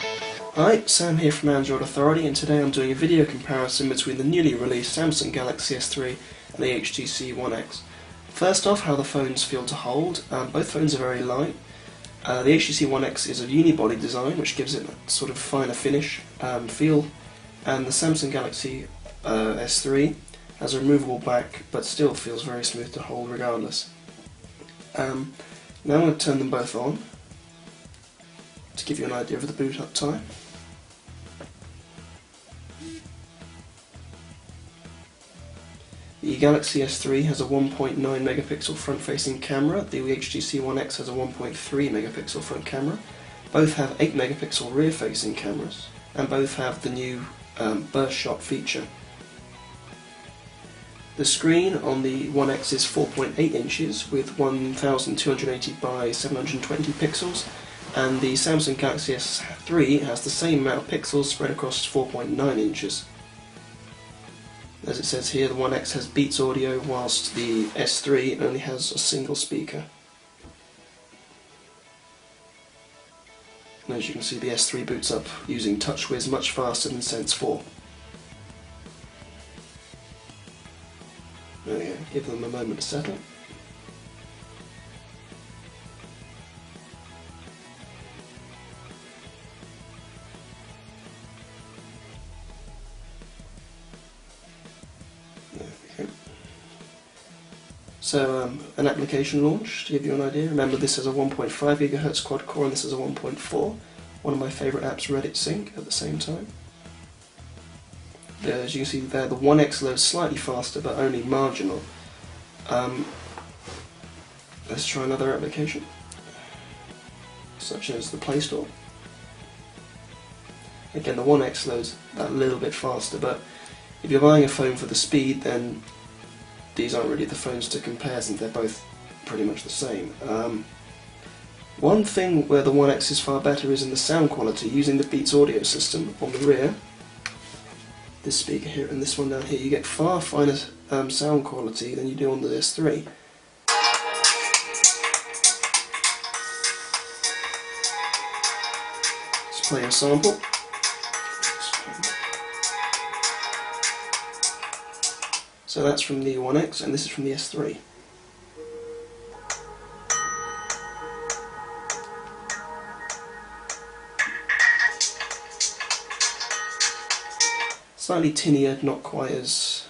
Hi, Sam here from Android Authority, and today I'm doing a video comparison between the newly released Samsung Galaxy S3 and the HTC One X. First off, how the phones feel to hold. Both phones are very light. The HTC One X is a unibody design, which gives it that sort of finer finish feel, and the Samsung Galaxy S3 has a removable back, but still feels very smooth to hold regardless. Now I'm going to turn them both on to give you an idea of the boot up time. The Galaxy S3 has a 1.9 megapixel front-facing camera, the HTC One X has a 1.3 megapixel front camera. Both have 8 megapixel rear-facing cameras, and both have the new burst shot feature. The screen on the One X is 4.8 inches with 1280 by 720 pixels, and the Samsung Galaxy S3 has the same amount of pixels spread across 4.9 inches. As it says here, the One X has Beats audio, whilst the S3 only has a single speaker. And as you can see, the S3 boots up using TouchWiz much faster than Sense 4. There we go, give them a moment to settle. So an application launch, to give you an idea. Remember, this is a 1.5 GHz quad core and this is a 1.4. One of my favourite apps, Reddit Sync, at the same time. As you can see there, the One X loads slightly faster, but only marginal. Let's try another application, such as the Play Store. Again, the One X loads that little bit faster, but if you're buying a phone for the speed, then these aren't really the phones to compare, since they're both pretty much the same. One thing where the One X is far better is in the sound quality, using the Beats audio system on the rear. This speaker here and this one down here, you get far finer sound quality than you do on the S3. Let's play a sample. So that's from the One X, and this is from the S3. Slightly tinnier, not quite as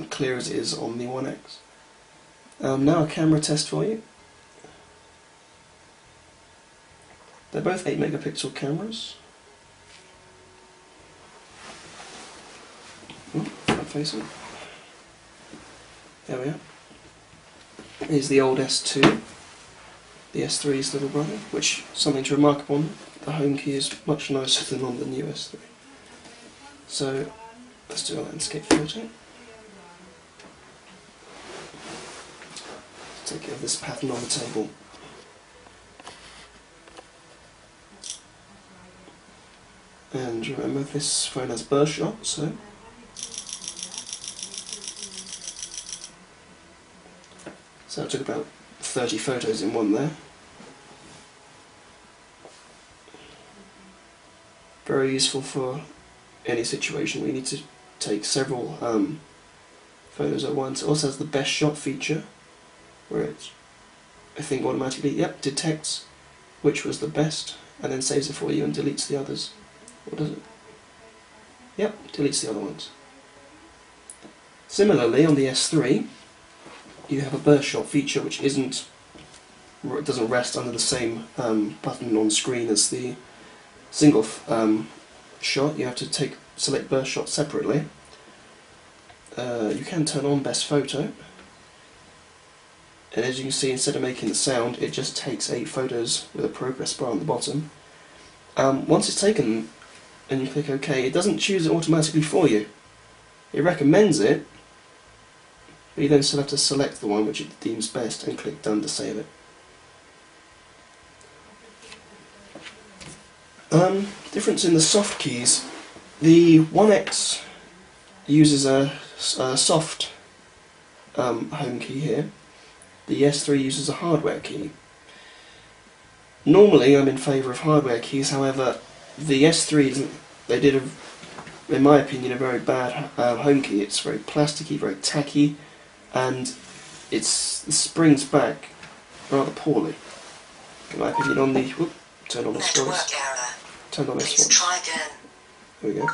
clear as it is on the One X. Now a camera test for you. They're both 8 megapixel cameras. Front facing. There we are. Here's the old S2, the S3's little brother, which, something to remark upon, the home key is much nicer than on the new S3. So, let's do a landscape photo. Take care of this pattern on the table. And remember, this phone has burst shot, so I took about 30 photos in one there. Very useful for any situation where you need to take several photos at once. It also has the best shot feature, where it, I think, automatically detects which was the best and then saves it for you and deletes the others. Or does it? Yep, deletes the other ones. Similarly, on the S3, you have a burst shot feature which doesn't rest under the same button on screen as the single shot. You have to select burst shot separately. You can turn on best photo, and as you can see, instead of making the sound, it just takes 8 photos with a progress bar on the bottom. Once it's taken and you click OK, it doesn't choose it automatically for you. It recommends it, but you then still have to select the one which it deems best and click Done to save it. Difference in the soft keys. The One X uses a soft home key here. The S3 uses a hardware key. Normally I'm in favour of hardware keys, however The S3 doesn't. They did in my opinion, a very bad home key. It's very plasticky, very tacky, and it springs back rather poorly. In my opinion, on the turn on this one. Turn on this one. Try again. There we go.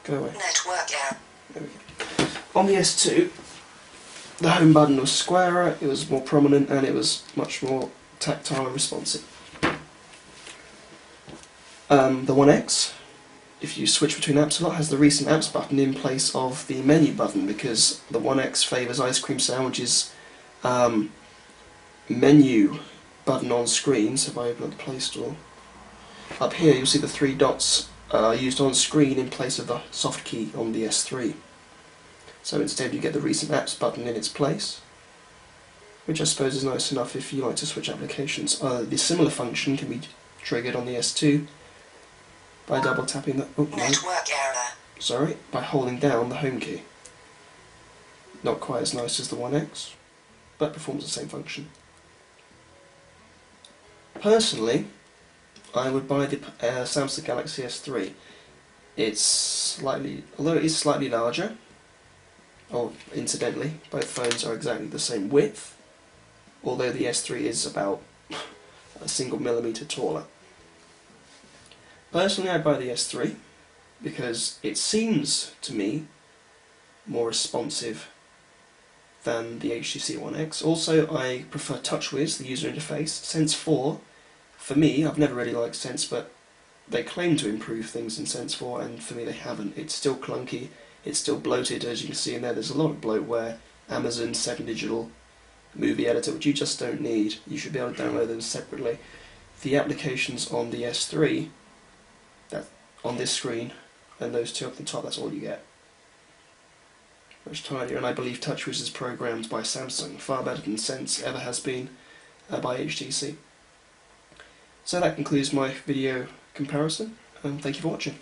Go away. Network error. There we go. On the S2, the home button was squarer, it was more prominent, and it was much more tactile and responsive. The One X, if you switch between apps a lot, has the recent apps button in place of the menu button, because the One X favours Ice Cream Sandwich's menu button on screen. So if I open up the Play Store, up here you'll see the 3 dots used on screen in place of the soft key on the S3. So instead you get the recent apps button in its place, which I suppose is nice enough if you like to switch applications. The similar function can be triggered on the S2 by double tapping the network error. Sorry, by holding down the home key. Not quite as nice as the One X, but performs the same function. Personally, I would buy the Samsung Galaxy S3. Although it is slightly larger, incidentally, both phones are exactly the same width, although the S3 is about a single millimetre taller. Personally, I'd buy the S3 because it seems to me more responsive than the HTC One X. Also, I prefer TouchWiz, the user interface. Sense 4, for me, I've never really liked Sense, but they claim to improve things in Sense 4, and for me they haven't. It's still clunky, it's still bloated, as you can see in there. There's a lot of bloatware, Amazon, 7 Digital, movie editor, which you just don't need. You should be able to download them separately. The applications on the S3, on this screen, and those two up the top, that's all you get. Much tinier, and I believe TouchWiz is programmed by Samsung, far better than Sense ever has been by HTC. So that concludes my video comparison, and thank you for watching.